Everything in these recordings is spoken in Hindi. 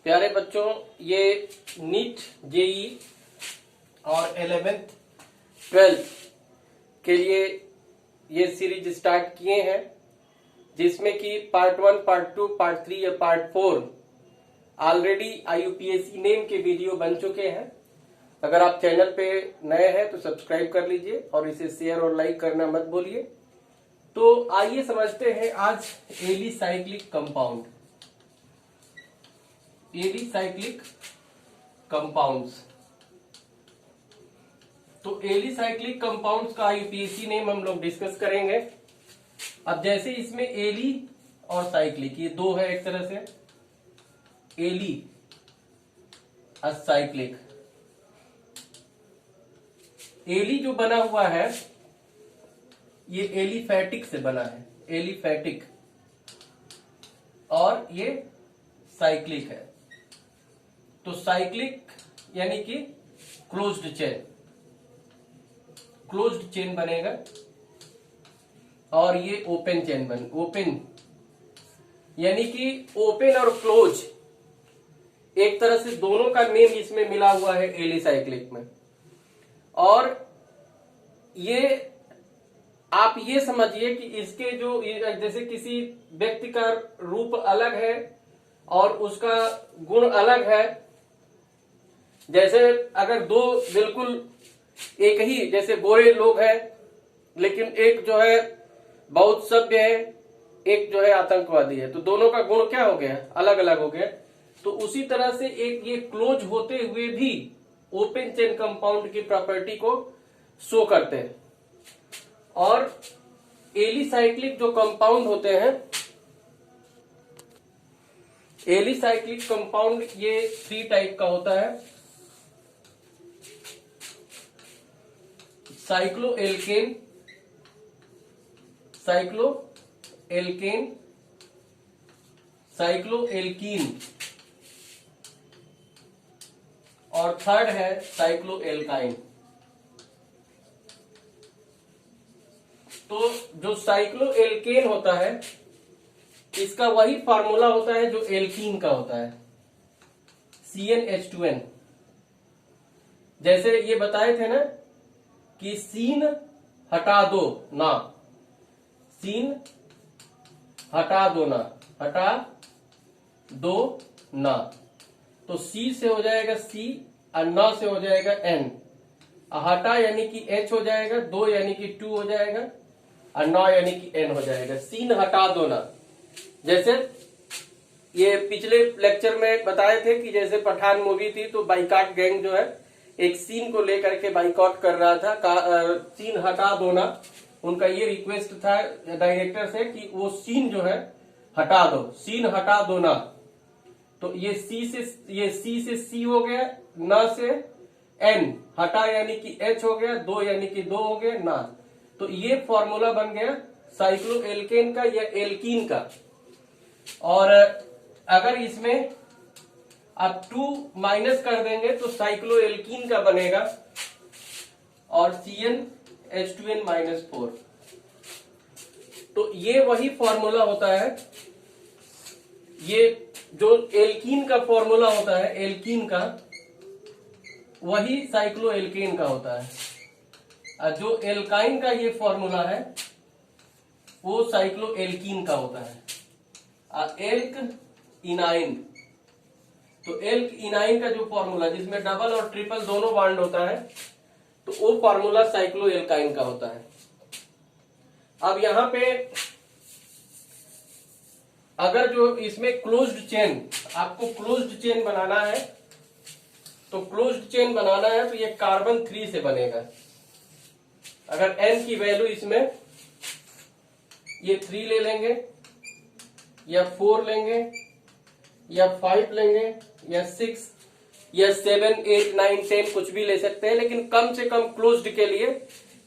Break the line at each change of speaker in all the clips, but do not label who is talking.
प्यारे बच्चों, ये नीट जेई और 11th 12th के लिए ये सीरीज स्टार्ट किए हैं, जिसमें कि पार्ट 1, पार्ट 2, पार्ट 3 या पार्ट 4 ऑलरेडी IUPAC नेम के वीडियो बन चुके हैं। अगर आप चैनल पे नए हैं तो सब्सक्राइब कर लीजिए और इसे शेयर और लाइक करना मत भूलिए। तो आइए समझते हैं आज एलिसाइक्लिक कंपाउंड, एलिसाइक्लिक कंपाउंड्स। तो एलिसाइक्लिक कंपाउंड्स का IUPAC नेम हम लोग डिस्कस करेंगे। अब जैसे इसमें एली और साइक्लिक ये दो है, एक तरह से एली असाइक्लिक। एली जो बना हुआ है ये एलिफैटिक से बना है, एलिफैटिक, और ये साइक्लिक है। तो साइक्लिक यानी कि क्लोज्ड चेन, क्लोज्ड चेन बनेगा, और ये ओपन चेन ओपन यानी कि ओपन और क्लोज एक तरह से दोनों का नेम इसमें मिला हुआ है एलिसाइक्लिक में। और ये आप ये समझिए कि इसके जो जैसे किसी व्यक्ति का रूप अलग है और उसका गुण अलग है। जैसे अगर दो बिल्कुल एक ही जैसे गोरे लोग हैं, लेकिन एक जो है बहुत सभ्य है, एक जो है आतंकवादी है, तो दोनों का गुण क्या हो गया, अलग अलग हो गया। तो उसी तरह से एक ये क्लोज होते हुए भी ओपन चेन कंपाउंड की प्रॉपर्टी को शो करते हैं। और एलिसाइक्लिक जो कंपाउंड होते हैं, एलिसाइक्लिक कंपाउंड ये 3 टाइप का होता है। साइक्लोएल्केन, साइक्लोएल्केन, साइक्लोएल्कीन, और थर्ड है साइक्लोएल्काइन। तो जो साइक्लोएल्केन होता है इसका वही फार्मूला होता है जो एल्कीन का होता है, CnH2n। जैसे ये बताए थे ना कि सीन हटा दो ना, सीन हटा दो ना, हटा दो ना, तो C से हो जाएगा C और ना से हो जाएगा N। हटा यानी कि H हो जाएगा, दो यानी कि 2 हो जाएगा, और ना यानी कि N हो जाएगा। सीन हटा दो ना, जैसे ये पिछले लेक्चर में बताए थे कि जैसे पठान मूवी थी तो बाइकाट गैंग जो है एक सीन को लेकर के बाइकआउट कर रहा था, सीन हटा दो ना। उनका ये रिक्वेस्ट था डायरेक्टर से कि वो सीन जो है हटा दो, सीन हटा दो ना। तो ये सी से सी हो गया, ना से N, हटा यानी कि H हो गया, दो यानी कि 2 हो गया, ना। तो ये फॉर्मूला बन गया साइक्लोएल्केन का या एल्कीन का। और अगर इसमें आप 2 माइनस कर देंगे तो साइक्लोएल्कीन का बनेगा, और CnH2n-4। तो ये वही फॉर्मूला होता है, ये जो एल्कीन का फॉर्मूला होता है, एल्कीन का, वही साइक्लोएल्केन का होता है। और जो एल्काइन का ये फॉर्मूला है वो साइक्लोएल्कीन का होता है। और एल्क इनाइन, तो एल्क इनाइन का जो फॉर्मूला जिसमें डबल और ट्रिपल दोनों बॉन्ड होता है, तो वो फॉर्मूला साइक्लोएल्काइन का होता है। अब यहां पे अगर जो इसमें क्लोज्ड चेन, आपको क्लोज्ड चेन बनाना है, तो क्लोज्ड चेन बनाना है तो ये कार्बन 3 से बनेगा। अगर N की वैल्यू इसमें ये 3 ले लेंगे, या 4 लेंगे, या 5 लेंगे, या 6, या 7, 8, 9, 10 कुछ भी ले सकते हैं, लेकिन कम से कम क्लोज्ड के लिए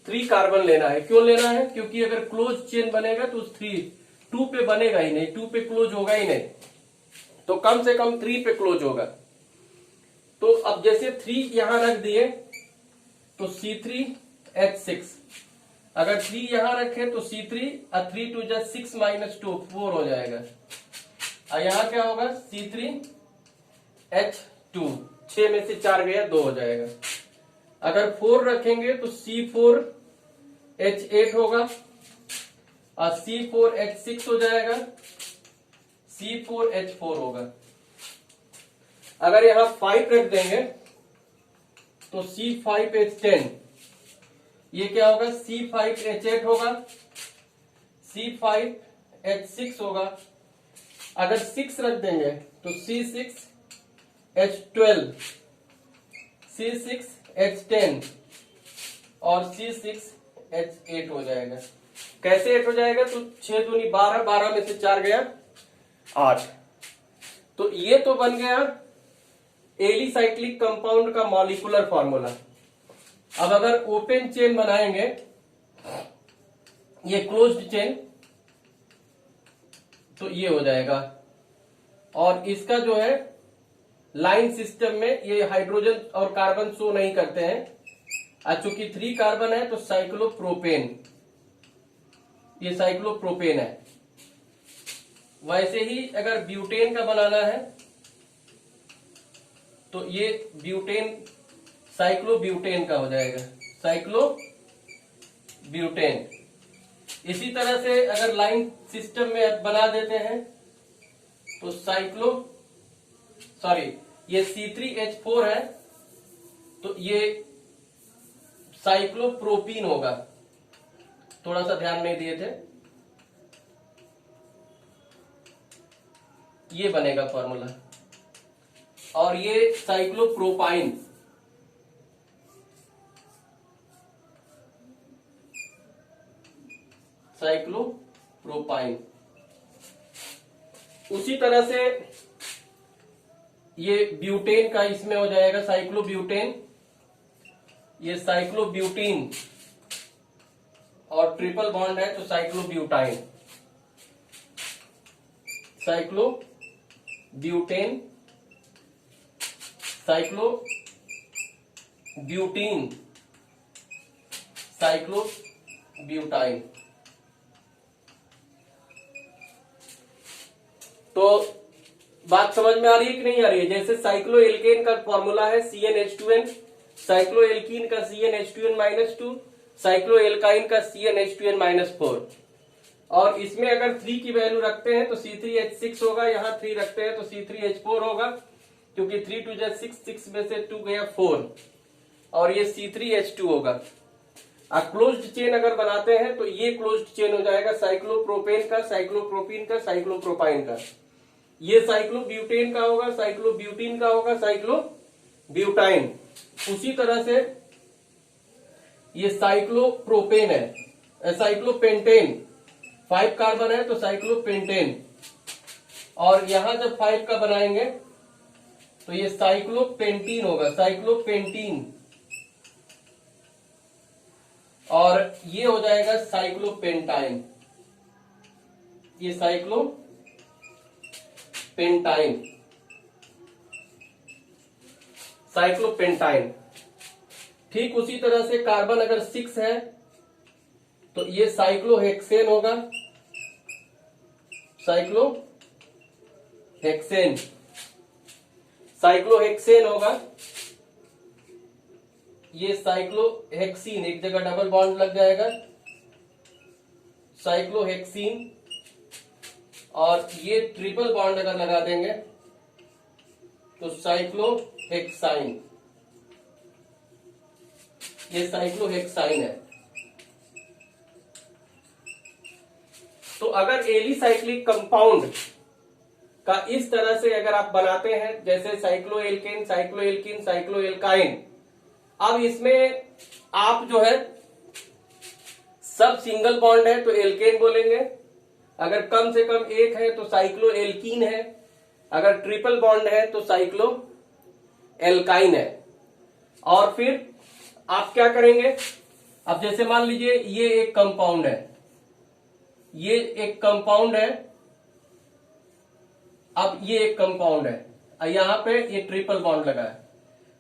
3 कार्बन लेना है। क्यों लेना है? क्योंकि अगर क्लोज चेन बनेगा तो 2 पे बनेगा ही नहीं, 2 पे क्लोज होगा ही नहीं, तो कम से कम 3 पे क्लोज होगा। तो अब जैसे 3 यहां रख दिए तो C3H6, अगर 3 यहां रखे तो C3 और 3 2 जा 6 - 2 4 हो जाएगा। और यहां क्या होगा C3 H2, 6 में से 4 गया 2 हो जाएगा। अगर 4 रखेंगे तो C4H8 होगा और C4H6 हो जाएगा, C4H4 होगा। अगर यहां 5 रख देंगे तो C5H10, ये क्या होगा, C5H8 होगा, C5H6 होगा। अगर 6 रख देंगे तो C6H12, C6H10 और C6H8 हो जाएगा। कैसे 8 हो जाएगा, तो 6 दूनी 12, 12 में से 4 गया 8। तो ये तो बन गया एलिसाइक्लिक कंपाउंड का मॉलिक्यूलर फॉर्मूला। अब अगर ओपन चेन बनाएंगे, ये क्लोज्ड चेन, तो ये हो जाएगा। और इसका जो है लाइन सिस्टम में ये हाइड्रोजन और कार्बन शो नहीं करते हैं, चूंकि 3 कार्बन है तो साइक्लोप्रोपेन, ये साइक्लोप्रोपेन है। वैसे ही अगर ब्यूटेन का बनाना है तो ये ब्यूटेन साइक्लोब्यूटेन का हो जाएगा, साइक्लोब्यूटेन। इसी तरह से अगर लाइन सिस्टम में बना देते हैं तो ये C3H4 है तो ये साइक्लोप्रोपीन होगा। थोड़ा सा ध्यान नहीं दिए थे, ये बनेगा फॉर्मूला। और ये साइक्लोप्रोपाइन, साइक्लोप्रोपाइन। उसी तरह से ये ब्यूटेन का इसमें हो जाएगा साइक्लोब्यूटेन, ये साइक्लोब्यूटीन, और ट्रिपल बॉन्ड है तो साइक्लोब्यूटाइन, साइक्लोब्यूटेन, साइक्लोब्यूटीन, साइक्लोब्यूटाइन। तो बात समझ में आ रही है कि नहीं आ रही है? जैसे साइक्लोएल्केन का फॉर्मूला है CnH2n, साइक्लोएल्कीन का CnH2n-2, साइक्लोएल्काइन का CnH2n-4। और इसमें अगर 3 की वैल्यू रखते हैं तो C3H6 होगा, यहां 3 रखते हैं तो C3H4 होगा, क्योंकि 3 2 जा 6, 6 में से 2 गया 4, और ये C3H2 होगा। क्लोज्ड चेन अगर बनाते हैं तो ये क्लोज्ड चेन हो जाएगा साइक्लोप्रोपेन का, साइक्लोप्रोपीन का, साइक्लोप्रोपाइन का। ये साइक्लोब्यूटेन का होगा, साइक्लोब्यूटीन का होगा, साइक्लोब्यूटाइन। उसी तरह से ये साइक्लोप्रोपेन है, साइक्लोपेंटेन, 5 कार्बन है तो साइक्लोपेंटेन। और यहां जब 5 का बनाएंगे तो ये साइक्लोपेंटीन होगा, साइक्लोपेंटीन। और ये हो जाएगा साइक्लोपेंटाइन, ये साइक्लोपेंटाइन, साइक्लोपेंटाइन। ठीक उसी तरह से कार्बन अगर 6 है तो ये साइक्लोहेक्सेन होगा, साइक्लोहेक्सेन, साइक्लोहेक्सेन होगा। ये साइक्लोहेक्सीन, एक जगह डबल बॉन्ड लग जाएगा, साइक्लोहेक्सीन। और ये ट्रिपल बॉन्ड अगर लगा देंगे तो साइक्लोहेक्साइन, ये साइक्लोहेक्साइन है। तो अगर एलिसाइक्लिक कंपाउंड का इस तरह से अगर आप बनाते हैं, जैसे साइक्लोएल्केन, साइक्लोएल्कीन, साइक्लोएल्काइन, अब इसमें आप जो है सब सिंगल बॉन्ड है तो एल्केन बोलेंगे, अगर कम से कम एक है तो साइक्लोएल्कीन है, अगर ट्रिपल बॉन्ड है तो साइक्लोएल्काइन है। और फिर आप क्या करेंगे, अब जैसे मान लीजिए ये एक कंपाउंड है, ये एक कंपाउंड है, अब ये एक कंपाउंड है, यहां पे ये ट्रिपल बॉन्ड लगा है।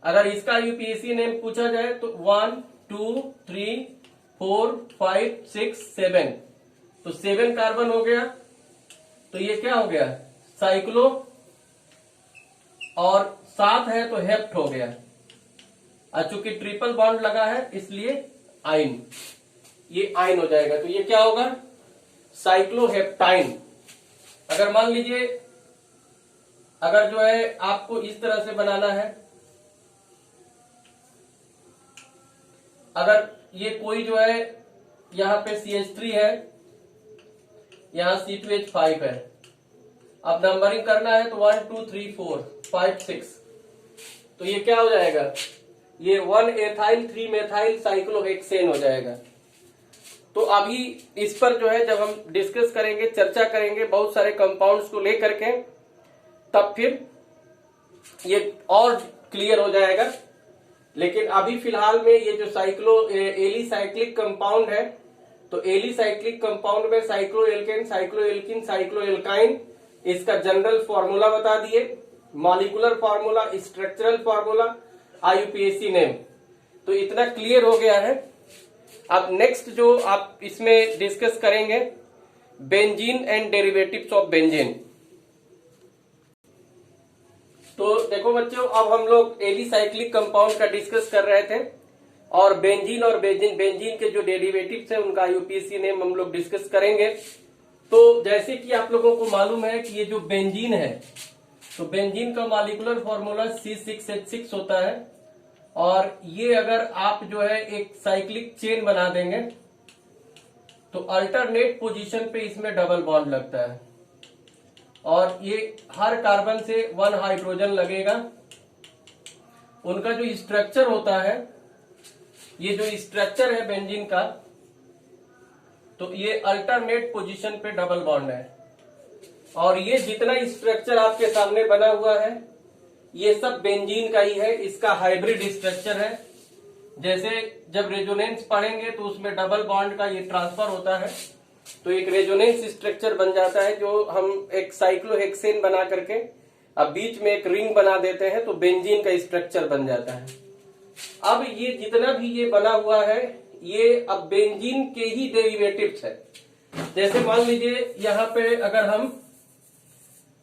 अगर इसका यूपीएससी नेम पूछा जाए तो 1 2 3 4 5 6 7, तो 7 कार्बन हो गया, तो ये क्या हो गया, साइक्लो और साथ है तो हेप्ट हो गया, और चूंकि ट्रिपल बॉन्ड लगा है इसलिए आइन, ये आइन हो जाएगा। तो ये क्या होगा, साइक्लोहेप्टाइन। अगर मान लीजिए अगर जो है आपको इस तरह से बनाना है, अगर ये कोई जो है यहां पे CH3 है, यहां C2H5 है, अब नंबरिंग करना है तो 1 2 3 4 5 6, तो ये क्या हो जाएगा, ये 1 एथाइल 3 मेथाइल साइक्लोहेक्सेन हो जाएगा। तो अभी इस पर जो है जब हम डिस्कस करेंगे, चर्चा करेंगे बहुत सारे कंपाउंड्स को लेकर के, तब फिर ये और क्लियर हो जाएगा। लेकिन अभी फिलहाल में ये जो एलिसाइक्लिक कंपाउंड है, तो एलिसाइक्लिक कंपाउंड में साइक्लोएल्केन, साइक्लोएल्किन, साइक्लोएल्काइन, इसका जनरल फॉर्मूला बता दिए, molecular formula, structural formula, IUPAC name, तो इतना क्लियर हो गया है। अब नेक्स्ट जो आप इसमें डिस्कस करेंगे, benzene and derivatives of benzene. तो देखो बच्चों, अब हम लोग एलिसाइक्लिक कंपाउंड का डिस्कस कर रहे थे, और बेंजीन और बेंजीन के जो डेरिवेटिव्स है उनका IUPAC नेम हम लोग डिस्कस करेंगे। तो जैसे कि आप लोगों को मालूम है कि ये जो बेंजीन है, तो बेंजीन का मॉलिक्यूलर फॉर्मूला C6H6 होता है, और ये अगर आप जो है एक साइक्लिक चेन बना देंगे तो अल्टरनेट पोजीशन पे इसमें डबल बॉन्ड लगता है, और ये हर कार्बन से 1 हाइड्रोजन लगेगा। उनका जो स्ट्रक्चर होता है, ये जो स्ट्रक्चर है बेंजीन का, तो ये अल्टरनेट पोजीशन पे डबल बॉन्ड है, और ये जितना स्ट्रक्चर आपके सामने बना हुआ है ये सब बेंजीन का ही है। इसका हाइब्रिड स्ट्रक्चर है। जैसे जब रेजोनेंस पढ़ेंगे तो उसमें डबल बॉन्ड का ये ट्रांसफर होता है, तो एक रेजोनेंस स्ट्रक्चर बन जाता है, जो हम एक साइक्लोहेक्सेन बना करके अब बीच में एक रिंग बना देते हैं तो बेंजीन का स्ट्रक्चर बन जाता है। अब ये जितना भी ये बना हुआ है ये अब बेंजीन के ही डेरिवेटिव्स है। जैसे मान लीजिए यहाँ पे अगर हम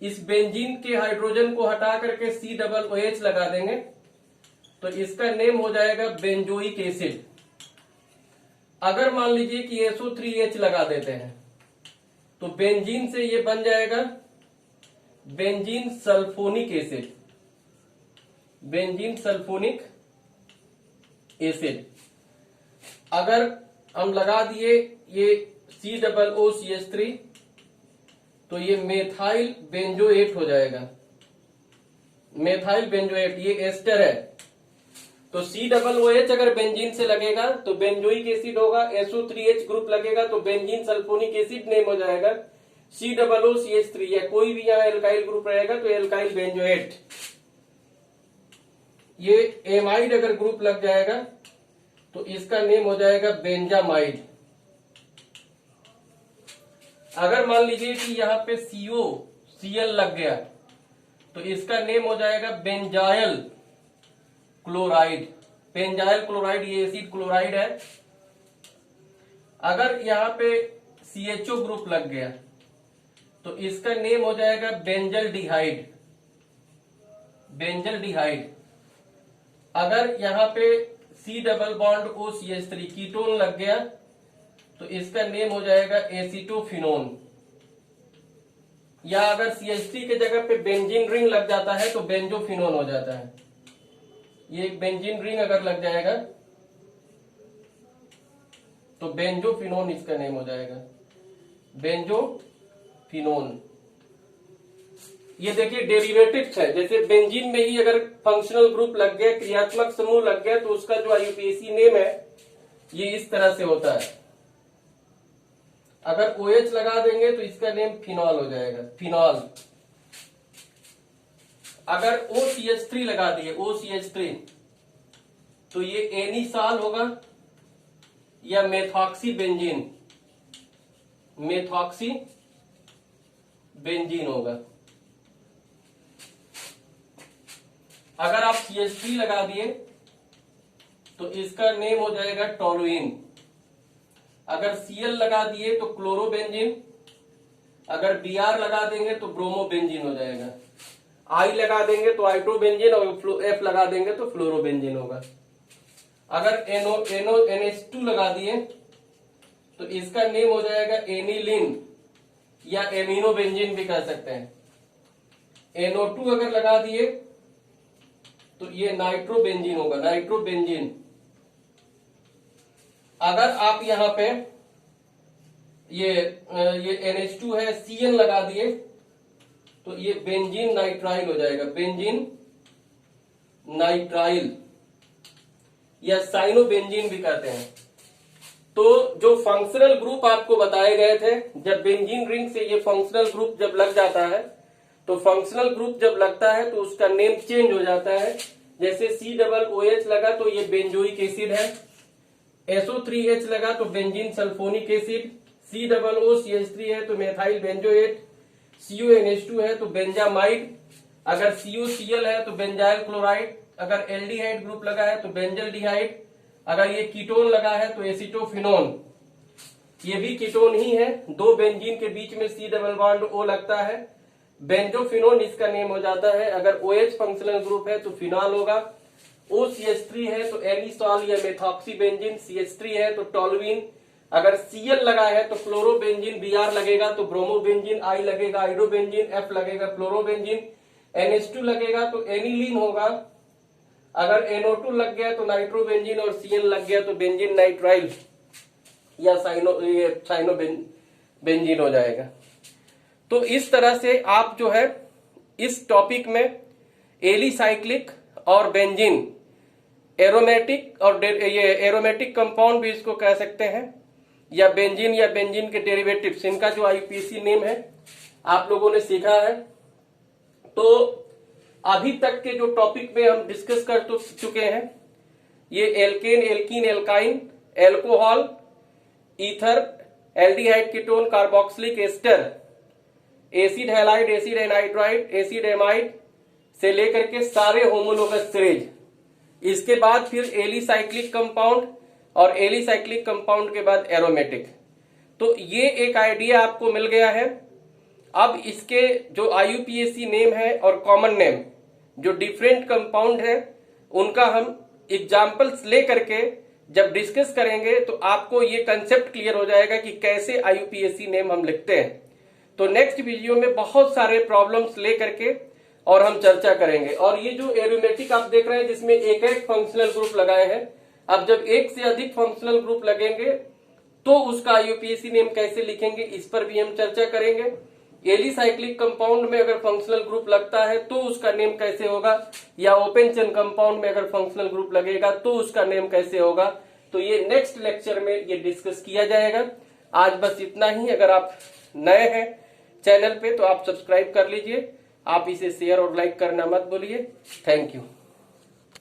इस बेंजीन के हाइड्रोजन को हटा करके COOH लगा देंगे तो इसका नेम हो जाएगा बेंजोइक एसिड। अगर मान लीजिए कि SO3H लगा देते हैं तो बेंजीन से ये बन जाएगा benzene sulphonic acid, benzene sulphonic acid. अगर हम लगा दिए ये COOCH3 तो ये मेथाइल बेंजोएट हो जाएगा, मेथाइल बेंजोएट, ये एस्टर है। तो COOH अगर बेंजीन से लगेगा तो बेंजोइक एसिड होगा, SO3H ग्रुप लगेगा तो बेंजीन सल्फोनिक एसिड नेम हो जाएगा COOCH3, या कोई भी यहाँ एल्काइल ग्रुप रहेगा तो एल्काइल बेंजोएट। ये एमाइड अगर ग्रुप लग जाएगा तो इसका नेम हो जाएगा बेंजामाइड। अगर मान लीजिए कि यहाँ पे COCl लग गया तो इसका नेम हो जाएगा बेंजाइल क्लोराइड, बेंजाइल क्लोराइड, ये एसिड क्लोराइड है। अगर यहाँ पे CHO ग्रुप लग गया तो इसका नेम हो जाएगा बेंजल डिहाइड, बेंजल डिहाइड। अगर यहाँ पे C+OCH3 कीटोन लग गया तो इसका नेम हो जाएगा एसिटोफिनोन। या अगर CH3 के जगह पे बेंजीन रिंग लग जाता है तो बेंजोफिनोन हो जाता है। ये एक बेंजीन रिंग अगर लग जाएगा तो बेंजोफिनोन इसका नेम हो जाएगा, बेंजोफिनोन। ये देखिए डेरिवेटिव्स है। जैसे बेंजीन में ही अगर फंक्शनल ग्रुप लग गया, क्रियात्मक समूह लग गया, तो उसका जो IUPAC नेम है ये इस तरह से होता है। अगर OH लगा देंगे तो इसका नेम फिनॉल हो जाएगा, फिनॉल। अगर OCH3 लगा दिए, OCH3, तो ये एनिसाल होगा या मेथॉक्सी बेंजीन, मेथॉक्सी बेंजीन होगा। अगर आप CH3 लगा दिए तो इसका नेम हो जाएगा टोलुइन। अगर Cl लगा दिए तो क्लोरोबेंजीन, अगर Br लगा देंगे तो ब्रोमोबेंजीन हो जाएगा। आई लगा देंगे तो हाइड्रोबेंजीन और एफ लगा देंगे तो फ्लोरोबेंजीन होगा। अगर NH2 लगा दिए तो इसका नेम हो जाएगा एनिलीन या एमिनोबेंजीन भी कह सकते हैं। NO2 अगर लगा दिए तो ये नाइट्रोबेंजीन होगा, नाइट्रोबेंजीन। अगर आप यहां पे ये NH2 है, CN लगा दिए तो ये बेंजीन नाइट्राइल हो जाएगा, बेंजीन नाइट्राइल या साइनोबेंजीन भी कहते हैं। तो जो फंक्शनल ग्रुप आपको बताए गए थे, जब बेंजीन रिंग से ये फंक्शनल ग्रुप जब लग जाता है तो फंक्शनल ग्रुप जब लगता है तो उसका नेम चेंज हो जाता है। जैसे COOH लगा तो ये बेंजोइक एसिड है, SO3H लगा तो बेंजीन सल्फोनिक एसिड, COOCH3 है तो मेथाइल बेंजोएट, CuNH2 है तो बेंजामाइड, अगर CuCl है तो बेंजाइल क्लोराइड, अगर एल्डिहाइड ग्रुप लगा है तो बेंजल्डिहाइड, अगर ये कीटोन लगा है तो एसिटोफिनोन, ये भी कीटोन ही है। दो बेंजीन के बीच में C डबल बॉन्ड O लगता है, बेंजोफिनोन इसका नेम हो जाता है। अगर OH फंक्शनल ग्रुप है तो फिनॉल होगा, OCH3 है तो एलिसॉल या मेथॉक्सीबेंजीन, CH3 है तो टोलुइन, अगर Cl लगा है तो क्लोरोबेंजीन, Br लगेगा तो ब्रोमोबेंजीन, I लगेगा हाइड्रोबेंजीन, F लगेगा फ्लोरोबेंजीन, NH2 लगेगा तो एनिलीन होगा, अगर NO2 लग गया तो नाइट्रोबेंजीन और CN लग गया तो बेंजीन नाइट्राइल या साइनोबेंजीन हो जाएगा। तो इस तरह से आप जो है इस टॉपिक में एलिसाइक्लिक और बेंजीन एरोमेटिक और ये एरोमेटिक कंपाउंड भी इसको कह सकते हैं, या बेंजीन के डेरिवेटिव्स, इनका जो IUPAC नेम है आप लोगों ने सीखा है। तो अभी तक के जो टॉपिक में हम डिस्कस कर चुके हैं, ये alkane, alkene, alkyne, alcohol, ether, aldehyde, ketone, carboxylic ester, acid halide, acid anhydride, acid amide से लेकर के सारे होमोलोगस सीरीज। इसके बाद फिर एलिसाइक्लिक कंपाउंड और एलिसाइक्लिक कंपाउंड के बाद एरोमेटिक। तो ये एक आइडिया आपको मिल गया है। अब इसके जो IUPAC नेम है और कॉमन नेम जो डिफरेंट कंपाउंड है उनका हम एग्जाम्पल्स ले करके जब डिस्कस करेंगे तो आपको ये कंसेप्ट क्लियर हो जाएगा कि कैसे IUPAC नेम हम लिखते हैं। तो नेक्स्ट वीडियो में बहुत सारे प्रॉब्लम्स ले करके और हम चर्चा करेंगे। और ये जो एरोमेटिक आप देख रहे हैं जिसमें एक एक फंक्शनल ग्रुप लगाए हैं, अब जब एक से अधिक फंक्शनल ग्रुप लगेंगे तो उसका IUPAC नेम कैसे लिखेंगे इस पर भी हम चर्चा करेंगे। एलिसाइक्लिक कंपाउंड में अगर फंक्शनल ग्रुप लगता है तो उसका नेम कैसे होगा, या ओपन चेन कंपाउंड में अगर फंक्शनल ग्रुप लगेगा तो उसका नेम कैसे होगा, तो ये नेक्स्ट लेक्चर में ये डिस्कस किया जाएगा। आज बस इतना ही। अगर आप नए हैं चैनल पे तो आप सब्सक्राइब कर लीजिए, आप इसे शेयर और लाइक करना मत भूलिए। Thank you.